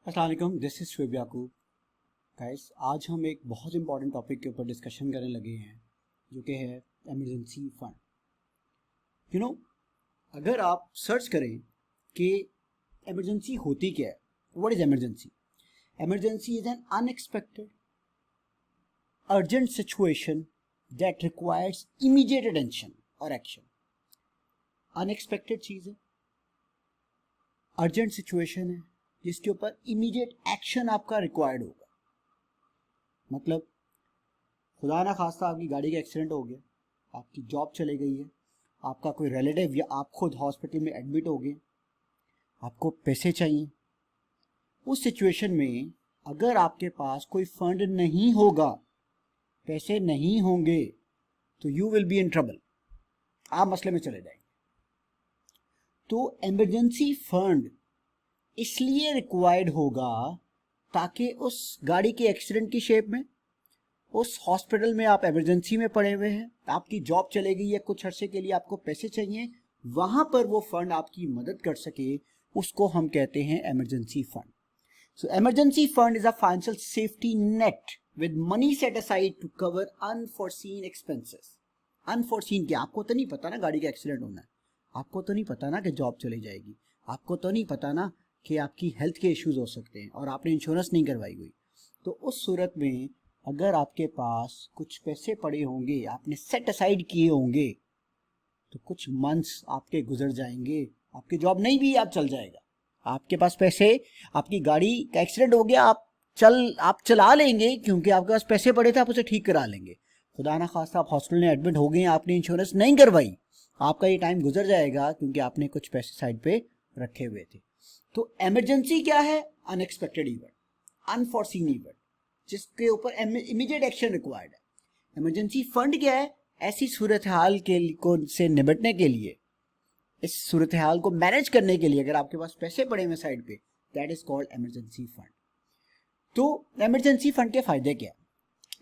अस्सलाम वालेकुम, this is Shoaib Yakub. Guys, आज हम एक बहुत इंपॉर्टेंट टॉपिक के ऊपर डिस्कशन करने लगे हैं जो कि है एमरजेंसी फ़ंड। यू नो, अगर आप सर्च करें कि एमरजेंसी होती क्या है, what is emergency? Emergency is an unexpected urgent situation that requires immediate attention और एक्शन। अनएक्सपेक्टेड चीज़ है, अर्जेंट सिचुएशन है जिसके ऊपर इमीडिएट एक्शन आपका रिक्वायर्ड होगा। मतलब खुदा ना खास्ता आपकी गाड़ी का एक्सीडेंट हो गया, आपकी जॉब चली गई है, आपका कोई रिलेटिव या आप खुद हॉस्पिटल में एडमिट हो गए, आपको पैसे चाहिए। उस सिचुएशन में अगर आपके पास कोई फंड नहीं होगा, पैसे नहीं होंगे, तो you will be in trouble, आप मसले में चले जाएंगे। तो इमरजेंसी फंड इसलिए रिक्वायर्ड होगा ताकि उस गाड़ी के एक्सीडेंट की शेप में, उस हॉस्पिटल में आप इमरजेंसी में पड़े हुए हैं, आपकी जॉब चले गई है, कुछ अरसे के लिए आपको पैसे चाहिए, वहां पर वो फंड आपकी मदद कर सके, उसको हम कहते हैं emergency fund. So emergency fund is a financial safety net with money set aside to cover unforeseen expenses. Unforeseen क्या? आपको तो नहीं पता ना गाड़ी का एक्सीडेंट होना है, आपको तो नहीं पता ना कि जॉब चली जाएगी, आपको तो नहीं पता ना कि आपकी हेल्थ के इश्यूज हो सकते हैं और आपने इंश्योरेंस नहीं करवाई हुई। तो उस सूरत में अगर आपके पास कुछ पैसे पड़े होंगे, आपने सेट असाइड किए होंगे, तो कुछ मंथ्स आपके गुजर जाएंगे, आपकी जॉब नहीं भी, आप चल जाएगा, आपके पास पैसे, आपकी गाड़ी का एक्सीडेंट हो गया, आप चला लेंगे क्योंकि आपके पास पैसे पड़े थे, आप उसे ठीक करा लेंगे। खुदा ना खास्ता आप हॉस्पिटल में एडमिट हो गए, आपने इंश्योरेंस नहीं करवाई, आपका ये टाइम गुजर जाएगा क्योंकि आपने कुछ पैसे साइड पे रखे हुए थे। तो इमरजेंसी क्या है? अनएक्सपेक्टेड इवेंट, अनफोर्सीन इवेंट जिसके ऊपर इमीडिएट एक्शन रिक्वायर्ड है। इमरजेंसी फंड क्या है? ऐसी सूरत हाल को से निपटने के लिए, इस सूरत हाल को मैनेज करने के लिए अगर आपके पास पैसे पड़े हुए साइड पे, that is called emergency fund. तो इमरजेंसी फंड के फायदे क्या?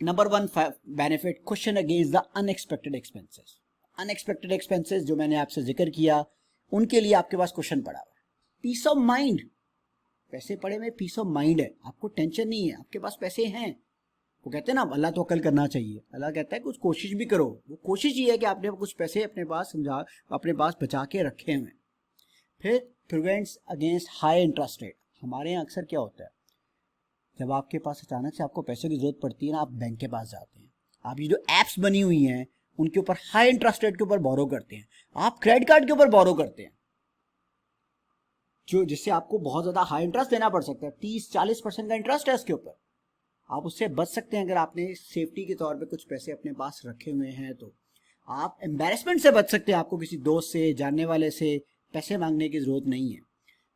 Number one benefit, question against the unexpected expenses. Unexpected expenses जो मैंने आपसे जिक्र किया, उनके लिए आपके पास क्वेश्चन पड़ा हुआ है। पीस ऑफ माइंड, पैसे पड़े हुए, पीस ऑफ माइंड है, आपको टेंशन नहीं है, आपके पास पैसे हैं। वो कहते हैं ना, अल्लाह तो अकल करना चाहिए, अल्लाह कहता है कुछ कोशिश भी करो। वो कोशिश ये है कि आपने कुछ पैसे अपने पास बचा के रखे हुए। फिर prevents against high interest rate. हमारे यहाँ अक्सर क्या होता है, जब आपके पास अचानक से आपको पैसे की जरूरत पड़ती है ना, आप बैंक के पास जाते हैं, आप ये जो एप्स बनी हुई हैं उनके ऊपर हाई इंटरेस्ट रेट के ऊपर बोरो करते हैं, आप क्रेडिट कार्ड के ऊपर बोरो करते हैं, जो जिससे आपको बहुत ज्यादा हाई इंटरेस्ट देना पड़ सकता है, 30-40% का इंटरेस्ट है उसके ऊपर। आप उससे बच सकते हैं अगर आपने सेफ्टी के तौर पे कुछ पैसे अपने पास रखे हुए हैं, तो आप एम्बेरसमेंट से बच सकते हैं, आपको किसी दोस्त से, जानने वाले से पैसे मांगने की जरूरत नहीं है।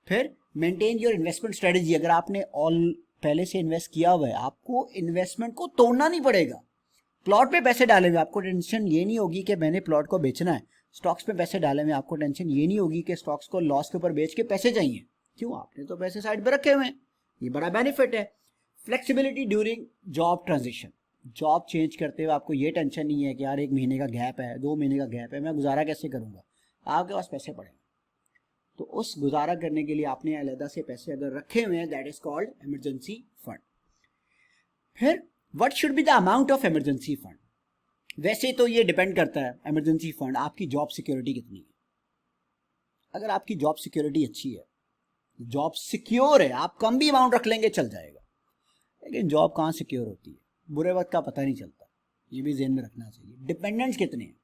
फिर मेंटेन योर इन्वेस्टमेंट स्ट्रेटेजी। अगर आपने पहले से इन्वेस्ट किया हुआ है, आपको इन्वेस्टमेंट को तोड़ना नहीं पड़ेगा। प्लॉट पे पैसे डाले हुए, आपको टेंशन ये नहीं होगी कि मैंने प्लॉट को बेचना है। स्टॉक्स पे पैसे डाले हुए, आपको टेंशन ये नहीं होगी कि स्टॉक्स को लॉस के ऊपर बेच के पैसे चाहिए। क्यों? आपने तो पैसे साइड पे रखे हुए हैं। ये बड़ा बेनिफिट है। Flexibility during job transition. Job change करते हुए आपको ये टेंशन नहीं है कि यार 1 महीने का गैप है, 2 महीने का गैप है, मैं गुजारा कैसे करूंगा। आपके पास पैसे पड़े, तो उस गुजारा करने के लिए आपने अलग से पैसे अगर रखे हुए हैं, that is called emergency fund. फिर what should be the amount of emergency fund? वैसे तो ये डिपेंड करता है इमरजेंसी फंड, आपकी जॉब सिक्योरिटी कितनी है। अगर आपकी जॉब सिक्योरिटी अच्छी है, जॉब सिक्योर है, आप कम भी अमाउंट रख लेंगे चल जाएगा। लेकिन जॉब कहाँ सिक्योर होती है, बुरे वक्त का पता नहीं चलता, ये भी ज़हन में रखना चाहिए। डिपेंडेंट्स कितने हैं?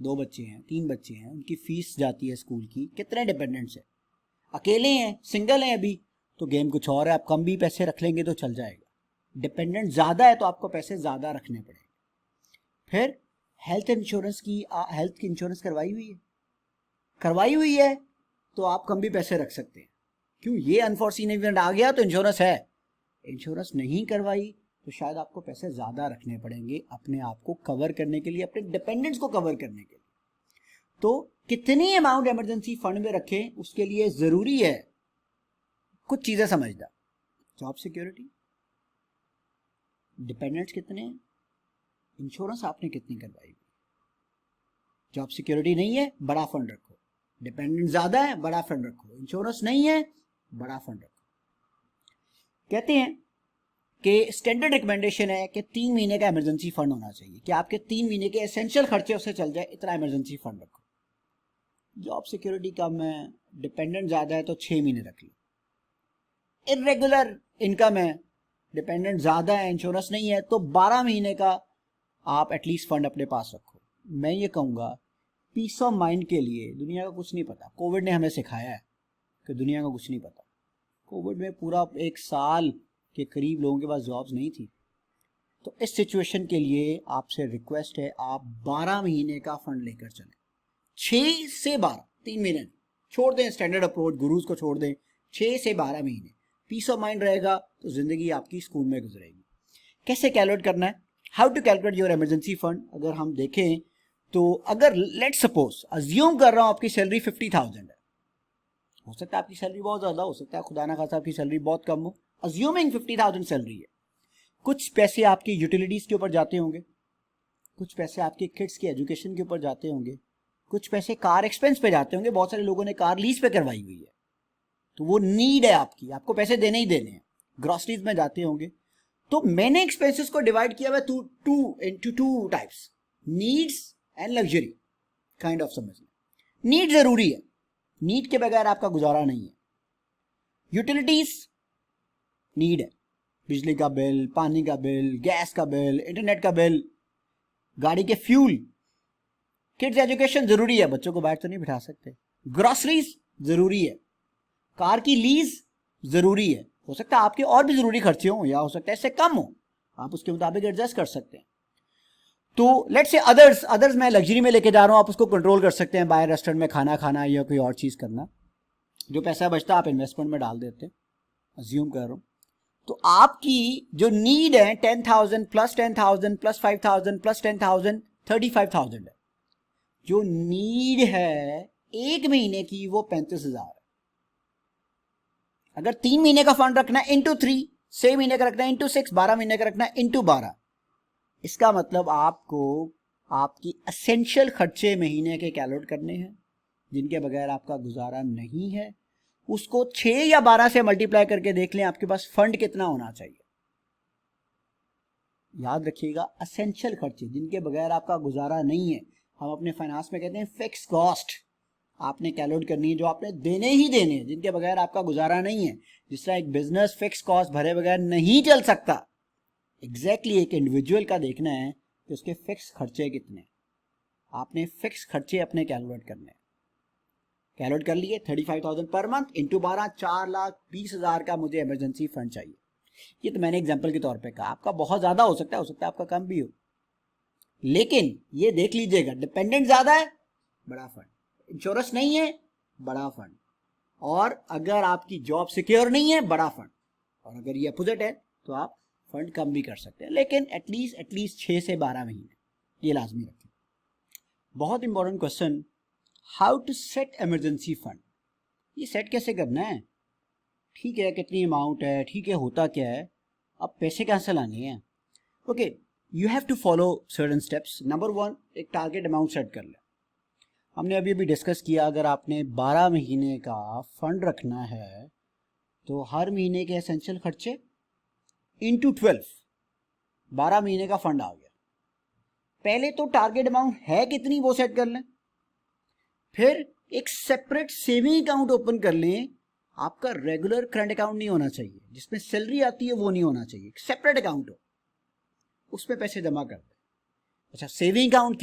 2 बच्चे हैं, 3 बच्चे हैं, उनकी फीस जाती है स्कूल की, कितने डिपेंडेंट्स हैं? अकेले हैं, सिंगल हैं अभी, तो गेम कुछ और है, आप कम भी पैसे रख लेंगे तो चल जाएगा। डिपेंडेंट ज़्यादा है तो आपको पैसे ज़्यादा रखने पड़ेंगे। फिर हेल्थ इंश्योरेंस की, हेल्थ की इंश्योरेंस करवाई हुई है तो आप कम भी पैसे रख सकते हैं। क्यों? ये अनफॉर्चूनेट इवेंट आ गया तो इंश्योरेंस है। इंश्योरेंस नहीं करवाई तो शायद आपको पैसे ज़्यादा रखने पड़ेंगे अपने आप को कवर करने के लिए, अपने डिपेंडेंट्स को कवर करने के लिए। तो कितनी अमाउंट इमरजेंसी फंड में रखें, उसके लिए ज़रूरी है कुछ चीज़ें समझना। जॉब सिक्योरिटी, डिपेंडेंट्स कितने हैं, इंश्योरेंस आपने कितनी करवाई। जॉब सिक्योरिटी नहीं है, बड़ा फंड रखो। डिपेंडेंट ज़्यादा है, बड़ा फंड रखो। इंश्योरेंस नहीं है, बड़ा फंड रखो। कहते हैं कि स्टैंडर्ड रिकमेंडेशन है कि 3 महीने का इमरजेंसी फंड होना चाहिए, कि आपके 3 महीने के एसेंशियल खर्चे उससे चल जाए, इतना इमरजेंसी फंड रखो। जॉब सिक्योरिटी कम है, डिपेंडेंट ज़्यादा है तो 6 महीने रख लो। इरेगुलर इनकम है, डिपेंडेंट ज़्यादा है, इंश्योरेंस नहीं है, तो 12 महीने का आप एटलीस्ट फंड अपने पास रखो। मैं ये कहूँगा पीस ऑफ माइंड के लिए, दुनिया का कुछ नहीं पता, कोविड ने हमें सिखाया है कि दुनिया का कुछ नहीं पता। कोविड में पूरा 1 साल के करीब लोगों के पास जॉब्स नहीं थी। तो इस सिचुएशन के लिए आपसे रिक्वेस्ट है, आप 12 महीने का फंड लेकर चलें। 6 से 12, 3 महीने छोड़ दें, स्टैंडर्ड अप्रोच गुरुज को छोड़ दें, 6 से 12 महीने पीस ऑफ माइंड रहेगा तो जिंदगी आपकी स्कूल में गुजरेगी। कैसे कैलकुलेट करना है, how to calculate your emergency fund? अगर हम देखें तो अगर लेट सपोज अज्यूम कर रहा हूं आपकी सैलरी 50,000 है, हो सकता है आपकी सैलरी बहुत ज्यादा, हो सकता है खुदा ना खासा आपकी सैलरी बहुत कम हो, अज्यूमिंग 50,000 सैलरी है। कुछ पैसे आपकी यूटिलिटीज के ऊपर जाते होंगे, कुछ पैसे आपके किड्स के एजुकेशन के ऊपर जाते होंगे, कुछ पैसे कार एक्सपेंस पे जाते होंगे, बहुत सारे लोगों ने कार लीज पे करवाई हुई है, तो वो नीड है आपकी, आपको पैसे देने ही देने हैं, ग्रॉसरीज में जाते होंगे। तो मैंने एक्सपेंसेस को डिवाइड किया हुआ into two types, needs and luxury kind of समझ। नीड जरूरी है, नीड के बगैर आपका गुजारा नहीं है। यूटिलिटीज नीड है, बिजली का बिल, पानी का बिल, गैस का बिल, इंटरनेट का बिल, गाड़ी के फ्यूल, किड्स एजुकेशन जरूरी है, बच्चों को बाहर तो नहीं बिठा सकते, ग्रॉसरीज जरूरी है, कार की लीज जरूरी है, हो सकता है आपके और भी जरूरी खर्चे हों या हो सकता है इससे कम हो, आप उसके मुताबिक एडजस्ट कर सकते हैं। तो लेट्स से अदर्स मैं लग्जरी में लेके जा रहा हूं, आप उसको कंट्रोल कर सकते हैं, बाहर रेस्टोरेंट में खाना खाना या कोई और चीज करना, जो पैसा बचता है आप इन्वेस्टमेंट में डाल देते हैं, अज्यूम कर रहा हूं। तो आपकी जो नीड है 10,000 प्लस 10,000 प्लस 5,000 प्लस 10,000 35,000 है। जो नीड है 1 महीने की वो 35,000 है। अगर 3 महीने का फंड रखना है इंटू 3, 6 महीने का रखना है इंटू 6, 12 महीने का रखना है इंटू 12, इसका मतलब आपको आपकी एसेंशियल खर्चे महीने के कैलकुलेट करने हैं, जिनके बगैर आपका गुजारा नहीं है। उसको 6 या 12 से मल्टीप्लाई करके देख लें आपके पास फंड कितना होना चाहिए। याद रखिएगा, एसेंशियल खर्चे जिनके बगैर आपका गुजारा नहीं है, हम अपने फाइनेंस में कहते हैं फिक्स कॉस्ट, आपने कैलकुलेट करनी है, जो आपने देने ही देने हैं, जिनके बगैर आपका गुजारा नहीं है। जिस तरह एक बिजनेस फिक्स कॉस्ट भरे बगैर नहीं चल सकता, एग्जैक्टली एक इंडिविजुअल का देखना है कि उसके फिक्स खर्चे कितने, आपने फिक्स खर्चे अपने कैलकुलेट करने हैं। कैलकुलेट कर लिए 35,000 पर मंथ इंटू 12, 4,20,000 का मुझे इमरजेंसी फंड चाहिए। ये तो मैंने एग्जांपल के तौर पे कहा, आपका बहुत ज्यादा हो सकता है आपका कम भी हो, लेकिन ये देख लीजिएगा, डिपेंडेंट ज्यादा है बड़ा फंड, इंश्योरेंस नहीं है बड़ा फंड, और अगर आपकी जॉब सिक्योर नहीं है बड़ा फंड, और अगर ये अपोजिट है तो आप फंड कम भी कर सकते हैं, लेकिन एटलीस्ट 6 से 12 महीने ये लाजमी रखें। बहुत important question, how to set emergency fund? ये सेट कैसे करना है? ठीक है, कितनी अमाउंट है, ठीक है, होता क्या है, अब पैसे कहाँ से लाने हैं? Okay, you have to follow certain steps. Number 1, एक टारगेट अमाउंट सेट कर ले। हमने अभी डिस्कस किया, अगर आपने 12 महीने का फंड रखना है तो हर महीने के एसेंशियल खर्चे इंटू 12, 12 महीने का फंड आ गया। पहले तो टारगेट अमाउंट है कितनी वो सेट कर लें, फिर एक सेपरेट सेविंग अकाउंट ओपन कर लें। आपका रेगुलर करंट अकाउंट नहीं होना चाहिए, जिसमें सैलरी आती है वो नहीं होना चाहिए, सेपरेट अकाउंट हो, उसमें पैसे जमा कर दें। अच्छा, सेविंग अकाउंट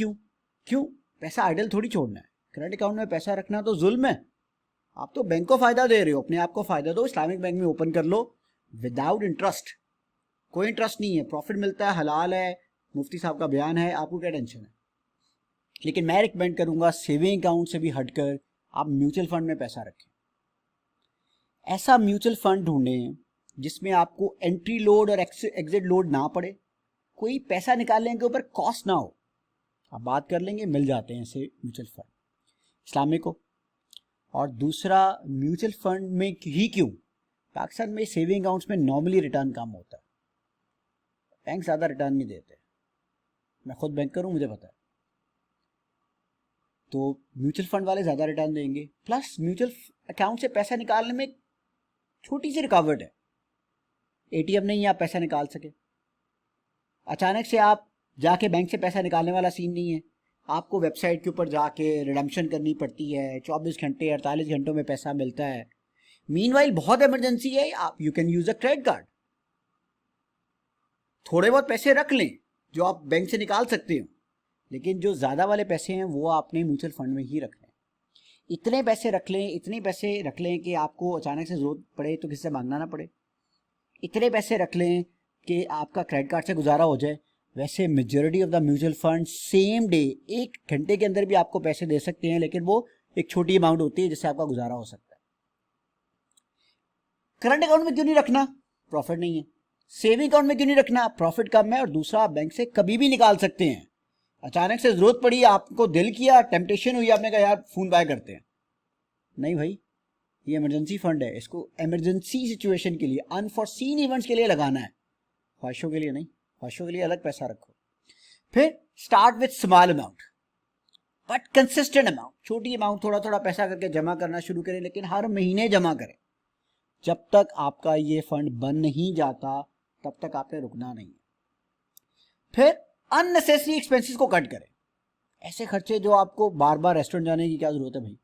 क्यों? पैसा आइडल थोड़ी छोड़ना है, करंट अकाउंट में पैसा रखना तो जुल्म है। आप तो बैंक को फायदा दे रहे हो, अपने आप को फायदा दो, इस्लामिक बैंक में ओपन कर लो विदाउट इंटरेस्ट, कोई इंटरेस्ट नहीं है, प्रॉफिट मिलता है, हलाल है, मुफ्ती साहब का बयान है, आपको क्या टेंशन है। लेकिन मैं रिकमेंड करूंगा सेविंग अकाउंट से भी हटकर आप म्यूचुअल फंड में पैसा रखें। ऐसा म्यूचुअल फंड ढूंढें जिसमें आपको एंट्री लोड और एग्जिट लोड ना पड़े, कोई पैसा निकालने के ऊपर कॉस्ट ना हो। आप बात कर लेंगे, मिल जाते हैं ऐसे म्यूचुअल फंड इस्लामिक को। और दूसरा, म्यूचुअल फंड में ही क्यों, पाकिस्तान में सेविंग अकाउंट्स में नॉर्मली रिटर्न कम होता है, बैंक ज़्यादा रिटर्न नहीं देते, मैं खुद बैंकर हूँ, मुझे पता है। तो म्यूचुअल फंड वाले ज़्यादा रिटर्न देंगे, प्लस म्यूचुअल अकाउंट से पैसा निकालने में छोटी सी रुकावट है, एटीएम नहीं है आप पैसा निकाल सके। अचानक से आप जाके बैंक से पैसा निकालने वाला सीन नहीं है, आपको वेबसाइट के ऊपर जाके रिडम्पशन करनी पड़ती है, 24 घंटे 48 घंटों में पैसा मिलता है। मीनवाइल बहुत इमरजेंसी है, आप you can use a credit card, थोड़े बहुत पैसे रख लें जो आप बैंक से निकाल सकते हो, लेकिन जो ज़्यादा वाले पैसे हैं वो आपने म्यूचुअल फंड में ही रखने। इतने पैसे रख लें, इतने पैसे रख लें कि आपको अचानक से ज़रूरत पड़े तो किसी से मांगना ना पड़े। इतने पैसे रख लें कि आपका क्रेडिट कार्ड से गुजारा हो जाए। वैसे majority of the mutual fund same day 1 घंटे के अंदर भी आपको पैसे दे सकते हैं, लेकिन वो एक छोटी अमाउंट होती है जिससे आपका गुजारा हो सकता है। करंट अकाउंट में क्यों नहीं रखना? प्रॉफिट नहीं है। सेविंग अकाउंट में क्यों नहीं रखना? प्रॉफिट कम है। और दूसरा, आप बैंक से कभी भी निकाल सकते हैं। अचानक से जरूरत पड़ी, आपको दिल किया, टेम्पटेशन हुई, आपने कहा यार फोन बाय करते हैं, नहीं भाई, ये इमरजेंसी फंड है, इसको इमरजेंसी सिचुएशन के लिए, अनफॉरसीन इवेंट्स के लिए लगाना है, ख्वाहिशों के लिए नहीं। ख्वाहिशों के लिए अलग पैसा रखो। फिर start with small amount but consistent amount, छोटी अमाउंट, थोड़ा थोड़ा पैसा करके जमा करना शुरू करें, लेकिन हर महीने जमा करें। जब तक आपका ये फंड बन नहीं जाता तब तक आपने रुकना नहीं है। फिर अननेसेसरी एक्सपेंसेस को कट करें। ऐसे खर्चे जो आपको बार बार रेस्टोरेंट जाने की क्या जरूरत है भाई,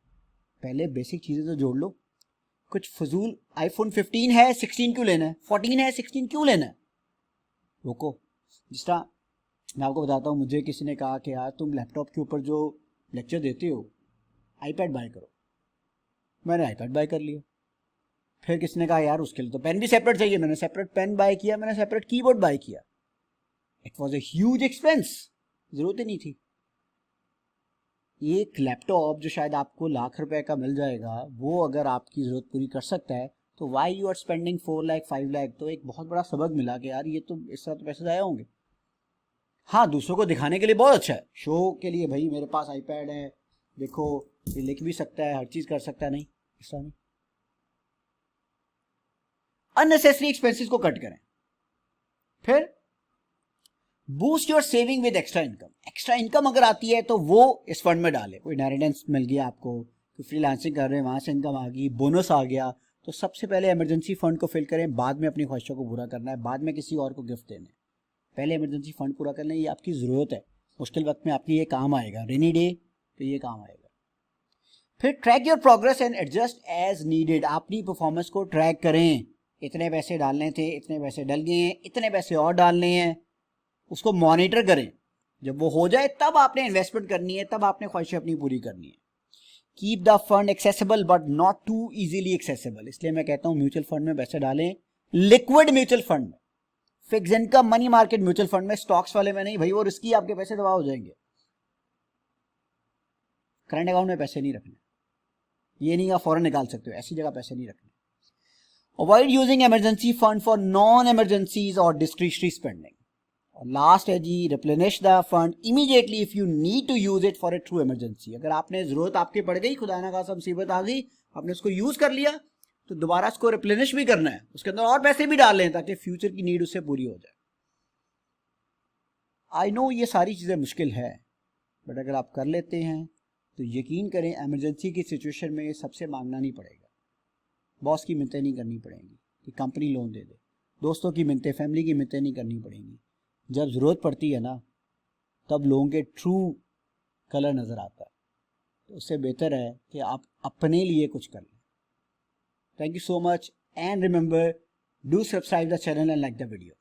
पहले बेसिक चीजें तो जोड़ लो। कुछ फजूल, आईफोन 15 है 16 क्यों लेना है, 14 है 16 क्यों लेना है, रुको। जिस तरह मैं आपको बताता हूँ, मुझे किसी ने कहा कि यार तुम लैपटॉप के ऊपर जो लेक्चर देते हो आईपैड बाय करो, मैंने आईपैड बाय कर लिया। फिर किसी ने कहा यार उसके लिए तो पेन भी सेपरेट चाहिए, मैंने सेपरेट पेन बाय किया, मैंने सेपरेट कीबोर्ड बाय किया। It was a huge expense, जरूरत ही नहीं थी। एक लैपटॉप जो शायद आपको लाख रुपए का मिल जाएगा, वो अगर आपकी जरूरत पूरी कर सकता है तो why you are spending 4 lakh 5 lakh. तो एक बहुत बड़ा सबक मिला कि यार ये तो इस तरह तो पैसे जाया होंगे। हाँ, दूसरों को दिखाने के लिए बहुत अच्छा है, शो के लिए, भाई मेरे पास आईपैड है, देखो ये लिख भी सकता है, हर चीज कर सकता है, नहीं ऐसा नहीं। अननेसेसरी एक्सपेंसेस को कट करें। फिर boost your saving with extra income. Extra income अगर आती है तो वो इस फंड में डाले। कोई इनहेरिटेंस मिल गया आपको, कोई फ्रीलांसिंग कर रहे हैं वहां से इनकम आ गई, बोनस आ गया, तो सबसे पहले इमरजेंसी फंड को फिल करें, बाद में अपनी ख्वाहिशों को पूरा करना है, बाद में किसी और को गिफ्ट देना है। पहले इमरजेंसी फंड पूरा कर लें, ये आपकी ज़रूरत है, मुश्किल वक्त में आपकी ये काम आएगा, रेनी डे तो ये काम आएगा। फिर track your progress and adjust as needed. अपनी परफॉर्मेंस को ट्रैक करें, इतने पैसे डालने थे, इतने पैसे डल गए हैं, इतने पैसे और डालने हैं, उसको मॉनिटर करें। जब वो हो जाए तब आपने इन्वेस्टमेंट करनी है, तब आपने ख्वाहिशें अपनी पूरी करनी है। Keep the fund accessible but not too easily accessible. इसलिए मैं कहता हूं म्यूचुअल फंड में पैसे डालें, लिक्विड म्यूचुअल फंड में, fix income money market mutual fund में, स्टॉक्स वाले में नहीं भाई, वो रिस्की, आपके पैसे तबाह हो जाएंगे। करंट अकाउंट में पैसे नहीं रखने, ये नहीं आप फौरन निकाल सकते हो, ऐसी जगह पैसे नहीं रखने। Avoid using emergency fund for non emergencies और डिस्क्रिशनरी स्पेंडिंग। और लास्ट है जी, replenish the fund immediately if you need to use it for a true emergency. अगर आपने जरूरत आपके पड़ गई, खुदा ना खासा मुसीबत आ गई, आपने उसको यूज कर लिया, तो दोबारा उसको रिप्लेनिश भी करना है, उसके अंदर और पैसे भी डाल लें ताकि फ्यूचर की नीड उससे पूरी हो जाए। आई नो ये सारी चीजें मुश्किल है, बट अगर आप कर लेते हैं तो यकीन करें इमरजेंसी की सिचुएशन में सबसे मांगना नहीं पड़ेगा, बॉस की मिन्नतें नहीं करनी पड़ेंगी कि कंपनी लोन दे दे, दोस्तों की मिन्नतें, फैमिली की मिन्नतें नहीं करनी पड़ेंगी। जब ज़रूरत पड़ती है ना, तब लोगों के ट्रू कलर नज़र आता है। तो उससे बेहतर है कि आप अपने लिए कुछ कर लें। Thank you so much and remember, do subscribe the channel and like the video.